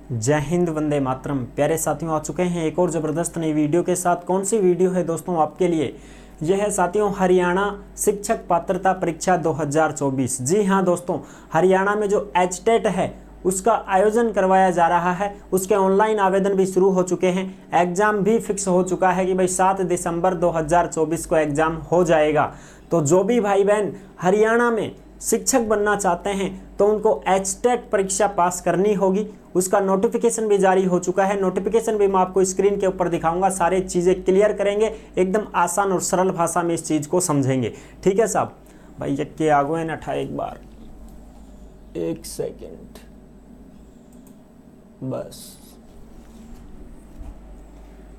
जय हिंद, वंदे मातरम। प्यारे साथियों, आ चुके हैं एक और ज़बरदस्त नई वीडियो के साथ। कौन सी वीडियो है दोस्तों आपके लिए? यह है साथियों हरियाणा शिक्षक पात्रता परीक्षा 2024। जी हाँ दोस्तों, हरियाणा में जो एचटेट है उसका आयोजन करवाया जा रहा है। उसके ऑनलाइन आवेदन भी शुरू हो चुके हैं। एग्ज़ाम भी फिक्स हो चुका है कि भाई 7 दिसंबर 2024 को एग्ज़ाम हो जाएगा। तो जो भी भाई बहन हरियाणा में शिक्षक बनना चाहते हैं तो उनको एचटेट परीक्षा पास करनी होगी। उसका नोटिफिकेशन भी जारी हो चुका है। नोटिफिकेशन भी मैं आपको स्क्रीन के ऊपर दिखाऊंगा। सारी चीज़ें क्लियर करेंगे, एकदम आसान और सरल भाषा में इस चीज़ को समझेंगे। ठीक है साहब? भाई यके आगो न ठा एक बार, एक सेकेंड बस।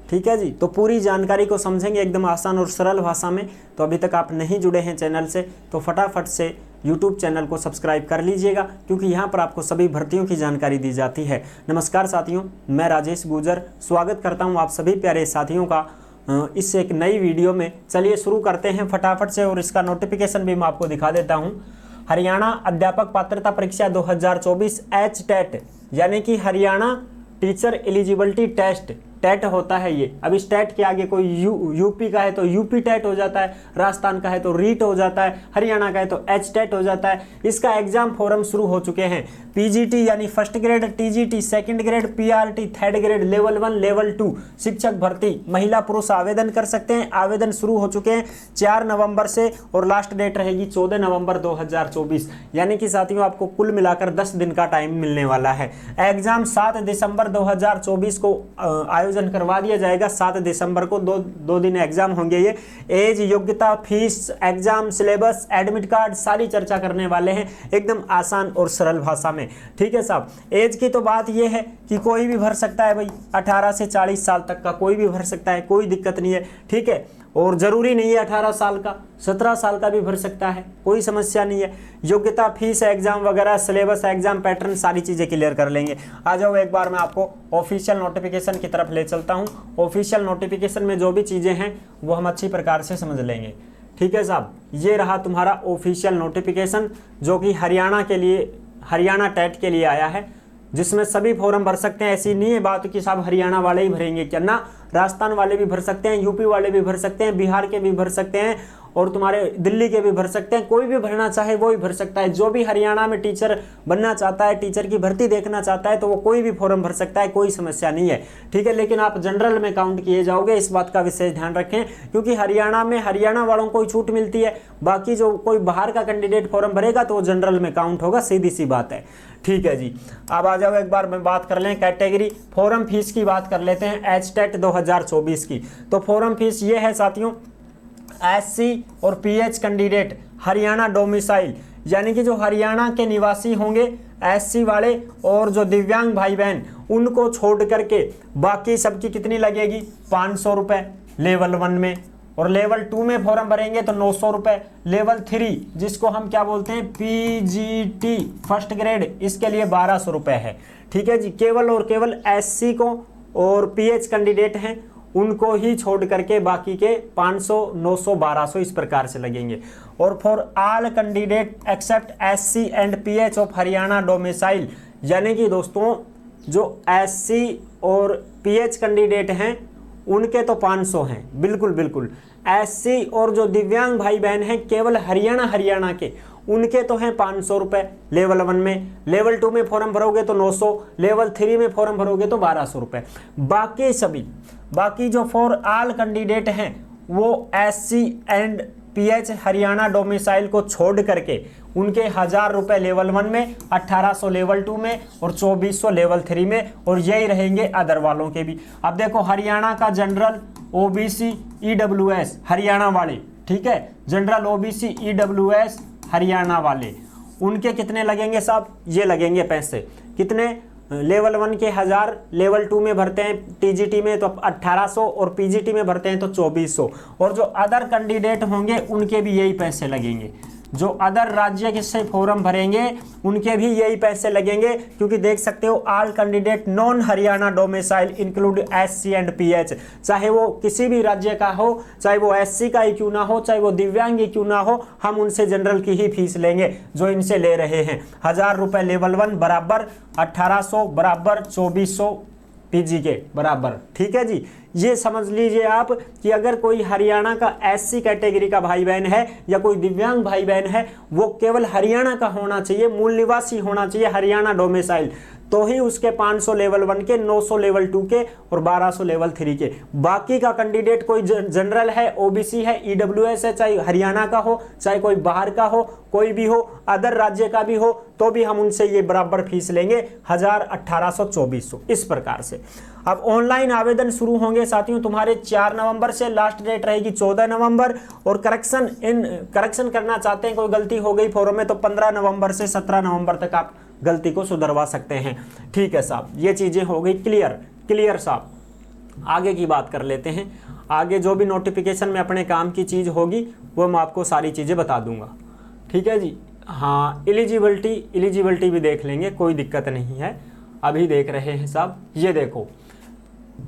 ठीक है जी, तो पूरी जानकारी को समझेंगे एकदम आसान और सरल भाषा में। तो अभी तक आप नहीं जुड़े हैं चैनल से तो फटाफट से यूट्यूब चैनल को सब्सक्राइब कर लीजिएगा, क्योंकि यहाँ पर आपको सभी भर्तियों की जानकारी दी जाती है। नमस्कार साथियों, मैं राजेश गुजर स्वागत करता हूँ आप सभी प्यारे साथियों का इस एक नई वीडियो में। चलिए शुरू करते हैं फटाफट से, और इसका नोटिफिकेशन भी मैं आपको दिखा देता हूँ। हरियाणा अध्यापक पात्रता परीक्षा 2024 एचटेट, यानी कि Haryana teacher eligibility test, TET होता है ये। अब इस टेट के आगे कोई यूपी का है तो यूपी टेट हो जाता है, राजस्थान का है तो रीट हो जाता है, हरियाणा का है तो एच टेट हो जाता है। इसका एग्जाम फॉर्म शुरू हो चुके हैं। पीजीटी यानी first grade, TGT second grade, PRT third grade, level 1 level 2 शिक्षक भर्ती महिला पुरुष आवेदन कर सकते हैं। आवेदन शुरू हो चुके हैं 4 नवंबर से, और लास्ट डेट रहेगी 14 नवंबर 2024। यानी कि साथियों आपको कुल मिलाकर 10 दिन का टाइम मिलने वाला है। एग्जाम 7 दिसंबर 2024 को आयोजन करवा दिया जाएगा। 7 दिसंबर को दो दिन एग्जाम होंगे ये। एज, योग्यता, fees, exam, syllabus, admit card सारी चर्चा करने वाले हैं एकदम आसान और सरल भाषा में। ठीक है साहब? एज की तो बात ये है कि कोई भी भर सकता है भाई, 18 से 40 साल तक का कोई भी भर सकता है, कोई दिक्कत नहीं है। ठीक है, और जरूरी नहीं है 18 साल का, 17 साल का भी भर सकता है, कोई समस्या नहीं है। योग्यता, फीस, एग्जाम वगैरह, सिलेबस, एग्जाम पैटर्न सारी चीजें क्लियर कर लेंगे। आ जाओ एक बार मैं आपको ऑफिशियल नोटिफिकेशन की तरफ ले चलता हूं। ऑफिशियल नोटिफिकेशन में जो भी चीजें हैं वो हम अच्छी प्रकार से समझ लेंगे। ठीक है साहब? ये रहा तुम्हारा ऑफिशियल नोटिफिकेशन, जो कि हरियाणा के लिए, हरियाणा टेट के लिए आया है, जिसमें सभी फॉर्म भर सकते हैं। ऐसी नहीं है बात कि साहब हरियाणा वाले ही भरेंगे, क्या ना, राजस्थान वाले भी भर सकते हैं, यूपी वाले भी भर सकते हैं, बिहार के भी भर सकते हैं, और तुम्हारे दिल्ली के भी भर सकते हैं। कोई भी भरना चाहे वो ही भर सकता है। जो भी हरियाणा में टीचर बनना चाहता है, टीचर की भर्ती देखना चाहता है, तो वो कोई भी फॉर्म भर सकता है, कोई समस्या नहीं है। ठीक है, लेकिन आप जनरल में काउंट किए जाओगे, इस बात का विशेष ध्यान रखें, क्योंकि हरियाणा में हरियाणा वालों को छूट मिलती है। बाकी जो कोई बाहर का कैंडिडेट फॉर्म भरेगा तो वो जनरल में काउंट होगा, सीधी सी बात है। ठीक है जी, अब आ जाओ एक बार मैं बात कर लें कैटेगरी फॉर्म फीस की बात कर लेते हैं एचटेट 2024 की। तो फॉर्म फीस ये है साथियों, एससी और पीएच कैंडिडेट हरियाणा डोमिसाइल, यानी कि जो हरियाणा के निवासी होंगे एससी वाले, और जो दिव्यांग भाई बहन उनको छोड़ करके बाकी सबकी कितनी लगेगी? 500 रुपये लेवल 1 में, और लेवल 2 में फॉर्म भरेंगे तो 900 रुपये। लेवल 3 जिसको हम क्या बोलते हैं पीजीटी फर्स्ट ग्रेड, इसके लिए 1200 रुपये है। ठीक है जी, केवल और केवल एससी को और पीएच कैंडिडेट हैं उनको ही छोड़ करके बाकी के 500, 900, 1200 इस प्रकार से लगेंगे। और for all candidate except SC and PH of Haryana domicile, यानी कि दोस्तों जो एससी और पीएच कैंडिडेट हैं उनके तो 500 हैं, बिल्कुल बिल्कुल। एससी और जो दिव्यांग भाई बहन हैं केवल हरियाणा के, उनके तो हैं 500 रुपये लेवल 1 में। लेवल 2 में फॉर्म भरोगे तो 900, लेवल 3 में फॉर्म भरोगे तो 1200 रुपये। बाकी सभी, बाकी जो फॉर ऑल कैंडिडेट हैं वो SC and pH Haryana domicile को छोड़ करके उनके 1000 रुपये लेवल 1 में, 1800 लेवल 2 में, और 2400 लेवल 3 में, और यही रहेंगे अदर वालों के भी। अब देखो हरियाणा का जनरल, ओबीसी, ईडब्ल्यूएस हरियाणा वाले, ठीक है, जनरल, ओबीसी, ईडब्ल्यूएस हरियाणा वाले, उनके कितने लगेंगे साहब? ये लगेंगे पैसे कितने? लेवल 1 के 1000, लेवल 2 में भरते हैं टीजीटी में तो 1800, और पीजीटी में भरते हैं तो 2400, और जो अदर कैंडिडेट होंगे उनके भी यही पैसे लगेंगे। जो अदर राज्य के से फॉर्म भरेंगे उनके भी यही पैसे लगेंगे, क्योंकि देख सकते हो all candidate non Haryana domicile include SC and PH, चाहे वो किसी भी राज्य का हो, चाहे वो SC का ही क्यों ना हो, चाहे वो दिव्यांग ही क्यों ना हो, हम उनसे जनरल की ही फीस लेंगे जो इनसे ले रहे हैं। 1000 रुपये लेवल 1 बराबर 1800 बराबर 2400 PG के बराबर। ठीक है जी, ये समझ लीजिए आप कि अगर कोई हरियाणा का SC कैटेगरी का भाई बहन है या कोई दिव्यांग भाई बहन है, वो केवल हरियाणा का होना चाहिए, मूल निवासी होना चाहिए, हरियाणा डोमिसाइल, तो ही उसके 500 लेवल 1 के, 900 लेवल 2 के और 1200 लेवल 3 के। बाकी का कैंडिडेट कोई जनरल है, OBC है, EWS है, चाहे हरियाणा का हो, चाहे कोई बाहर का हो, कोई भी हो, अदर राज्य का भी हो, तो भी हम उनसे ये बराबर फीस लेंगे 1000, 1800, 2400 इस प्रकार से। अब ऑनलाइन आवेदन शुरू होंगे साथियों तुम्हारे 4 नवंबर से, लास्ट डेट रहेगी 14 नवंबर, और करेक्शन करना चाहते हैं, कोई गलती हो गई फॉर्म में, तो 15 नवंबर से 17 नवंबर तक आप गलती को सुधरवा सकते हैं। ठीक है साहब, ये चीजें हो गई क्लियर साहब। आगे की बात कर लेते हैं। आगे जो भी नोटिफिकेशन में अपने काम की चीज होगी वो मैं आपको सारी चीजें बता दूंगा। ठीक है जी। हाँ, एलिजिबिलिटी भी देख लेंगे, कोई दिक्कत नहीं है, अभी देख रहे हैं साहब। ये देखो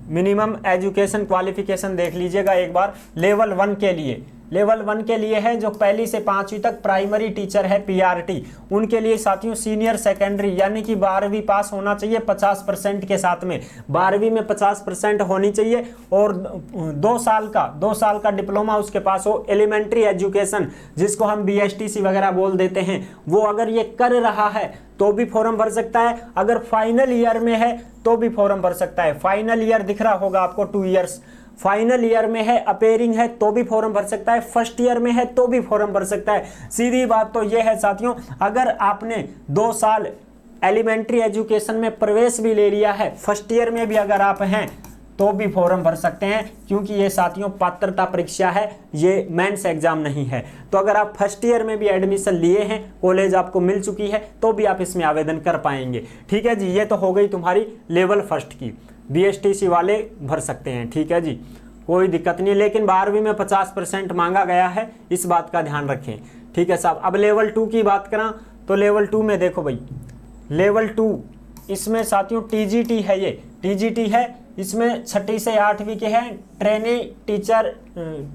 मिनिमम एजुकेशन क्वालिफिकेशन देख लीजिएगा एक बार। लेवल 1 के लिए है जो पहली से 5वीं तक प्राइमरी टीचर है PRT, उनके लिए साथियों सीनियर सेकेंडरी यानी कि 12वीं पास होना चाहिए 50% के साथ में, 12वीं में 50% होनी चाहिए, और 2 साल का डिप्लोमा उसके पास हो। एलिमेंट्री एजुकेशन जिसको हम BSTC वगैरह बोल देते हैं, वो अगर ये कर रहा है तो भी फॉर्म भर सकता है, अगर फाइनल ईयर में है तो भी फॉर्म भर सकता है। फाइनल ईयर दिख रहा होगा आपको, 2 इयर्स फाइनल ईयर में है, अपेयरिंग है तो भी फॉर्म भर सकता है, फर्स्ट ईयर में है तो भी फॉर्म भर सकता है। सीधी बात तो यह है साथियों, अगर आपने 2 साल एलिमेंट्री एजुकेशन में प्रवेश भी ले लिया है, फर्स्ट ईयर में भी अगर आप हैं तो भी फॉर्म भर सकते हैं, क्योंकि ये साथियों पात्रता परीक्षा है, ये मेंस एग्जाम नहीं है। तो अगर आप फर्स्ट ईयर में भी एडमिशन लिए हैं, कॉलेज आपको मिल चुकी है, तो भी आप इसमें आवेदन कर पाएंगे। ठीक है जी, ये तो हो गई तुम्हारी लेवल 1 की। BSTC वाले भर सकते हैं, ठीक है जी, कोई दिक्कत नहीं, लेकिन 12वीं में 50% मांगा गया है, इस बात का ध्यान रखें। ठीक है साहब। अब लेवल 2 की बात करें तो लेवल 2 में देखो भाई, लेवल 2 इसमें साथियों TGT है, ये TGT है, इसमें 6ठी से 8वीं के हैं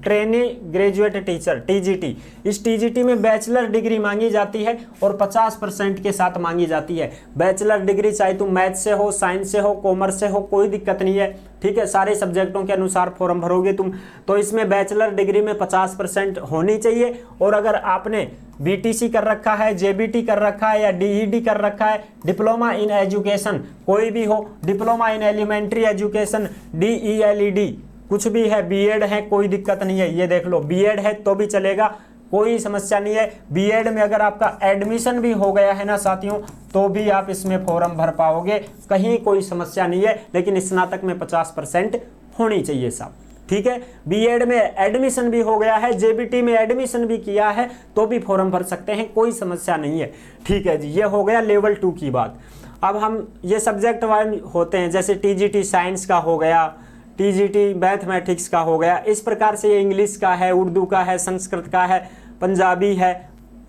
ट्रेनी ग्रेजुएट टीचर TGT। इस TGT में बैचलर डिग्री मांगी जाती है और 50% के साथ मांगी जाती है। बैचलर डिग्री चाहे तुम मैथ से हो, साइंस से हो, कॉमर्स से हो, कोई दिक्कत नहीं है। ठीक है, सारे सब्जेक्टों के अनुसार फॉर्म भरोगे तुम, तो इसमें बैचलर डिग्री में 50% होनी चाहिए। और अगर आपने BTC कर रखा है, JBT कर रखा है या DED कर रखा है, डिप्लोमा इन एजुकेशन कोई भी हो, diploma in elementary education DELED कुछ भी है, B.Ed है, कोई दिक्कत नहीं है। ये देख लो B.Ed है तो भी चलेगा, कोई समस्या नहीं है। B.Ed में अगर आपका एडमिशन भी हो गया है ना साथियों, तो भी आप इसमें फॉर्म भर पाओगे, कहीं कोई समस्या नहीं है। लेकिन स्नातक में 50% होनी चाहिए साहब। ठीक है, B.Ed में एडमिशन भी हो गया है, JBT में एडमिशन भी किया है, तो भी फॉर्म भर सकते हैं, कोई समस्या नहीं है। ठीक है जी, ये हो गया लेवल 2 की बात। अब हम ये सब्जेक्ट वाइज होते हैं, जैसे TGT साइंस का हो गया, TGT मैथमेटिक्स का हो गया, इस प्रकार से ये इंग्लिश का है, उर्दू का है, संस्कृत का है, पंजाबी है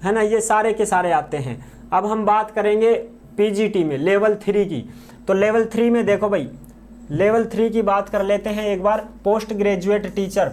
ना, ये सारे के सारे आते हैं। अब हम बात करेंगे PGT में लेवल 3 की। तो लेवल 3 में देखो भाई, लेवल 3 की बात कर लेते हैं एक बार। पोस्ट ग्रेजुएट टीचर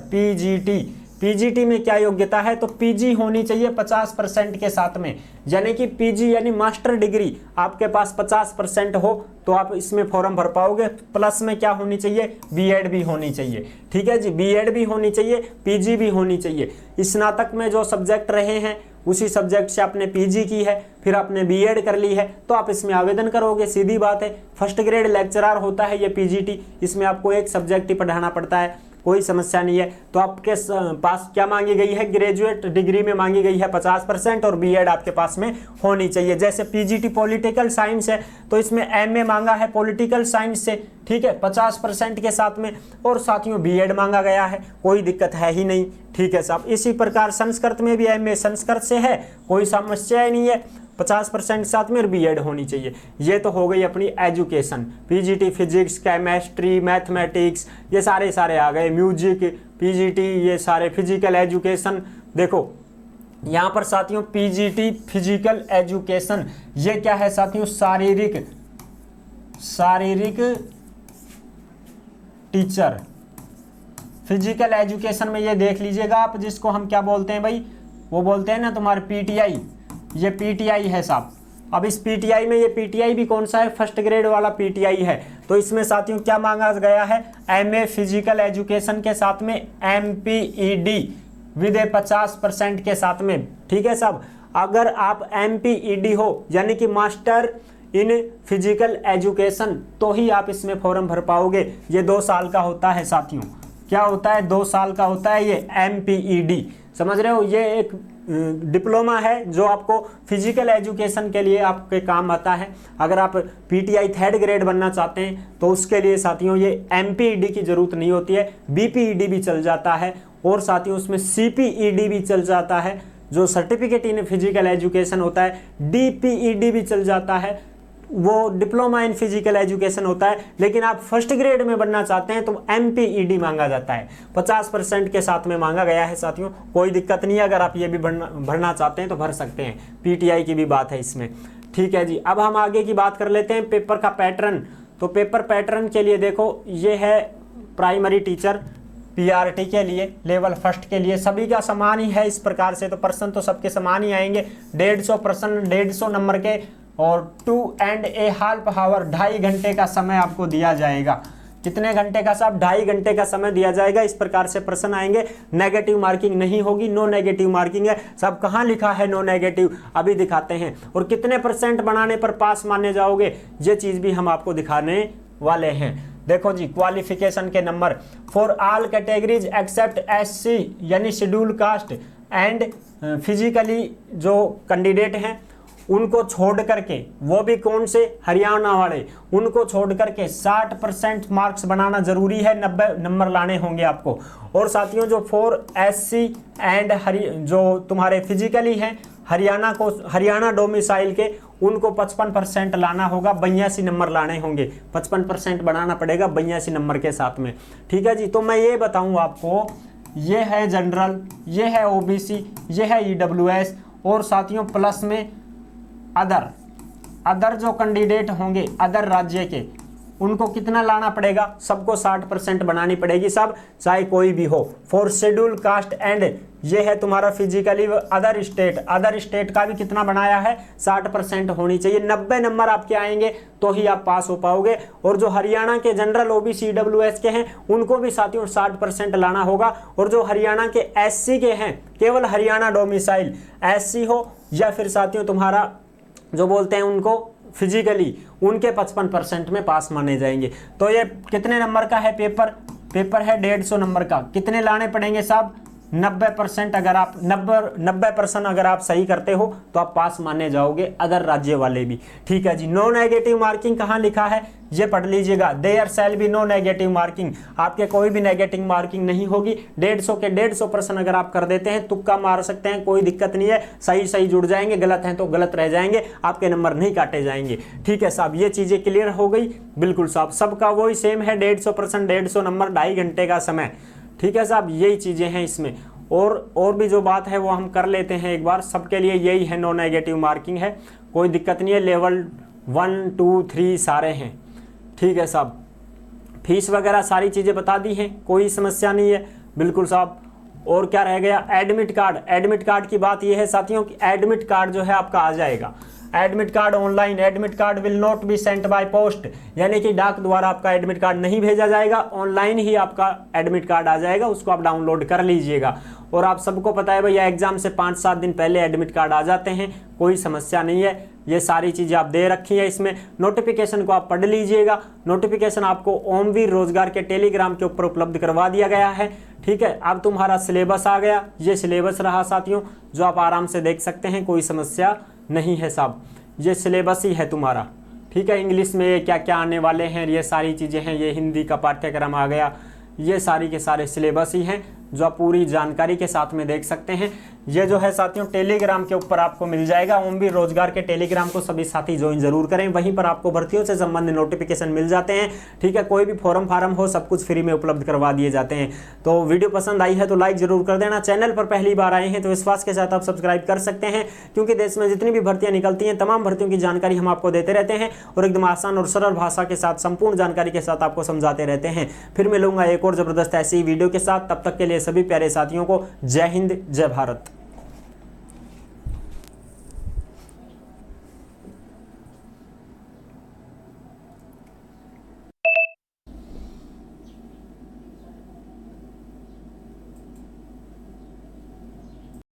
PGT में क्या योग्यता है, तो PG होनी चाहिए 50% के साथ में, यानी कि PG यानी मास्टर डिग्री आपके पास 50% हो तो आप इसमें फॉर्म भर पाओगे। प्लस में क्या होनी चाहिए, B.Ed भी होनी चाहिए। ठीक है जी, B.Ed भी होनी चाहिए, PG भी होनी चाहिए। स्नातक में जो सब्जेक्ट रहे हैं उसी सब्जेक्ट से आपने PG की है, फिर आपने B.Ed कर ली है, तो आप इसमें आवेदन करोगे, सीधी बात है। फर्स्ट ग्रेड लेक्चरर होता है ये PGT, इसमें आपको एक सब्जेक्ट ही पढ़ाना पड़ता है, कोई समस्या नहीं है। तो आपके पास क्या मांगी गई है, ग्रेजुएट डिग्री में मांगी गई है 50% और B.Ed आपके पास में होनी चाहिए। जैसे PGT पॉलिटिकल साइंस है तो इसमें MA मांगा है पॉलिटिकल साइंस से, ठीक है, 50% के साथ में, और साथियों B.Ed मांगा गया है, कोई दिक्कत है ही नहीं। ठीक है साहब। इसी प्रकार संस्कृत में भी MA संस्कृत से है, कोई समस्या ही नहीं है, 50% साथ में और B.Ed होनी चाहिए। ये तो हो गई अपनी education. PGT physics, chemistry, mathematics, ये सारे आ गए। म्यूजिक, PGT, ये सारे फिजिकल एजुकेशन। देखो यहाँ पर साथियों पीजीटी फिजिकल एजुकेशन, ये क्या है साथियों, शारीरिक टीचर। फिजिकल एजुकेशन में ये देख लीजिएगा आप, जिसको हम क्या बोलते हैं भाई, वो बोलते हैं ना तुम्हारे पीटीआई, ये पीटीआई है साहब। अब इस पीटीआई में, ये पीटीआई भी कौन सा है, फर्स्ट ग्रेड वाला पीटीआई है। तो इसमें साथियों क्या मांगा गया है, एमए फिजिकल एजुकेशन के साथ में एमपीईडी विद 50% के साथ में। ठीक है साहब, अगर आप एमपीईडी हो यानी कि मास्टर इन फिजिकल एजुकेशन, तो ही आप इसमें फॉर्म भर पाओगे। ये 2 साल का होता है साथियों, क्या होता है, 2 साल का होता है ये एमपीईडी, समझ रहे हो। ये एक डिप्लोमा है जो आपको फिजिकल एजुकेशन के लिए आपके काम आता है। अगर आप पीटीआई 3rd ग्रेड बनना चाहते हैं तो उसके लिए साथियों ये एमपीईडी की जरूरत नहीं होती है, बीपीईडी भी चल जाता है, और साथियों उसमें सीपीईडी भी चल जाता है, जो सर्टिफिकेट इन फिजिकल एजुकेशन होता है, डीपीईडी भी चल जाता है, वो डिप्लोमा इन फिजिकल एजुकेशन होता है। लेकिन आप फर्स्ट ग्रेड में बनना चाहते हैं तो एमपीईडी मांगा जाता है, 50% के साथ में मांगा गया है साथियों। कोई दिक्कत नहीं है, अगर आप ये भी भरना चाहते हैं तो भर सकते हैं, पीटीआई की भी बात है इसमें। ठीक है जी, अब हम आगे की बात कर लेते हैं पेपर का पैटर्न। तो पेपर पैटर्न के लिए देखो, ये है प्राइमरी टीचर पीआरटी के लिए, लेवल 1 के लिए सभी का समान ही है इस प्रकार से। तो प्रश्न तो सबके समान ही आएंगे, 150 प्रश्न 150 नंबर के, और 2.5 आवर 2.5 घंटे का समय आपको दिया जाएगा। कितने घंटे का साहब, 2.5 घंटे का समय दिया जाएगा। इस प्रकार से प्रश्न आएंगे, नेगेटिव मार्किंग नहीं होगी, नो नेगेटिव मार्किंग है। सब कहाँ लिखा है नो नेगेटिव, अभी दिखाते हैं। और कितने % बनाने पर पास माने जाओगे, ये चीज़ भी हम आपको दिखाने वाले हैं। देखो जी, क्वालिफिकेशन के नंबर for all categories except SC यानी शेड्यूल कास्ट एंड फिजिकली जो कैंडिडेट हैं उनको छोड़ करके, वो भी कौन से, हरियाणा वाले, उनको छोड़ करके 60% मार्क्स बनाना जरूरी है, 90 नंबर लाने होंगे आपको। और साथियों जो फॉर एससी एंड जो तुम्हारे फिजिकली हैं हरियाणा डोमिसाइल के, उनको 55% लाना होगा, 82 नंबर लाने होंगे, 55% बनाना पड़ेगा 82 नंबर के साथ में। ठीक है जी, तो मैं ये बताऊं आपको, ये है जनरल, ये है ओबीसी, ये है ईडब्ल्यूएस, और साथियों प्लस में अदर जो कैंडिडेट होंगे अदर राज्य के, उनको कितना लाना पड़ेगा, सबको 60% बनानी पड़ेगी सब, चाहे कोई भी हो। फॉर शेड्यूल कास्ट एंड, ये है तुम्हारा फिजिकली अदर स्टेट का भी कितना बनाया है, 60% होनी चाहिए। 90 नंबर आपके आएंगे तो ही आप पास हो पाओगे। और जो हरियाणा के जनरल ओबीसी डब्ल्यूएस के हैं उनको भी साथियों 60% लाना होगा। और जो हरियाणा के एससी के हैं, केवल हरियाणा डोमिसाइल एससी हो, या फिर साथियों तुम्हारा जो बोलते हैं उनको फिजिकली, उनके 55% में पास माने जाएंगे। तो ये कितने नंबर का है पेपर है 150 नंबर का। कितने लाने पड़ेंगे साहब, 90%। अगर आप 90% अगर आप सही करते हो तो आप पास माने जाओगे, अदर राज्य वाले भी। ठीक है जी, नो नेगेटिव मार्किंग कहाँ लिखा है, ये पढ़ लीजिएगा, there shall be no negative marking, आपके कोई भी नेगेटिव मार्किंग नहीं होगी। 150 के 150 प्रश्न अगर आप कर देते हैं, तुक्का मार सकते हैं, कोई दिक्कत नहीं है, सही जुड़ जाएंगे, गलत हैं तो गलत रह जाएंगे, आपके नंबर नहीं काटे जाएंगे। ठीक है साहब, ये चीजें क्लियर हो गई। बिल्कुल साहब, सबका वही सेम है, 150 प्रश्न 150 नंबर 2.5 घंटे का समय। ठीक है साहब, यही चीजें हैं इसमें। और भी जो बात है वो हम कर लेते हैं एक बार। सबके लिए यही है, नो नेगेटिव मार्किंग है, कोई दिक्कत नहीं है। लेवल 1 2 3 सारे हैं। ठीक है साहब, फीस वगैरह सारी चीज़ें बता दी हैं, कोई समस्या नहीं है। बिल्कुल साहब, और क्या रह गया, एडमिट कार्ड की बात यह है साथियों कि एडमिट कार्ड जो है आपका आ जाएगा। Admit card online, admit card will not be sent by post, यानी कि डाक द्वारा आपका एडमिट कार्ड नहीं भेजा जाएगा, ऑनलाइन ही आपका एडमिट कार्ड आ जाएगा, उसको आप डाउनलोड कर लीजिएगा। और आप सबको पता है भैया, एग्जाम से 5-7 दिन पहले एडमिट कार्ड आ जाते हैं, कोई समस्या नहीं है। ये सारी चीज़ें आप दे रखी है इसमें। नोटिफिकेशन को आप पढ़ लीजिएगा, नोटिफिकेशन आपको ओमवीर रोजगार के टेलीग्राम के ऊपर उपलब्ध करवा दिया गया है। ठीक है, अब तुम्हारा सिलेबस आ गया, ये सिलेबस रहा साथियों, जो आप आराम से देख सकते हैं, कोई समस्या नहीं है साहब, ये सिलेबस ही है तुम्हारा। ठीक है, इंग्लिश में क्या क्या आने वाले हैं, ये सारी चीज़ें हैं, ये हिंदी का पाठ्यक्रम आ गया, ये सारी के सारे सिलेबस ही हैं, जो आप पूरी जानकारी के साथ में देख सकते हैं। ये जो है साथियों टेलीग्राम के ऊपर आपको मिल जाएगा। ओम भी रोजगार के टेलीग्राम को सभी साथी ज्वाइन जरूर करें, वहीं पर आपको भर्तियों से संबंधित नोटिफिकेशन मिल जाते हैं। ठीक है, कोई भी फॉर्म फार्म हो सब कुछ फ्री में उपलब्ध करवा दिए जाते हैं। तो वीडियो पसंद आई है तो लाइक जरूर कर देना। चैनल पर पहली बार आए हैं तो विश्वास के साथ आप सब्सक्राइब कर सकते हैं, क्योंकि देश में जितनी भी भर्तियां निकलती हैं तमाम भर्तियों की जानकारी हम आपको देते रहते हैं और एकदम आसान और सरल भाषा के साथ संपूर्ण जानकारी के साथ आपको समझाते रहते हैं। फिर मिलूंगा एक और जबरदस्त ऐसी वीडियो के साथ, तब तक के लिए सभी प्यारे साथियों को जय हिंद, जय भारत।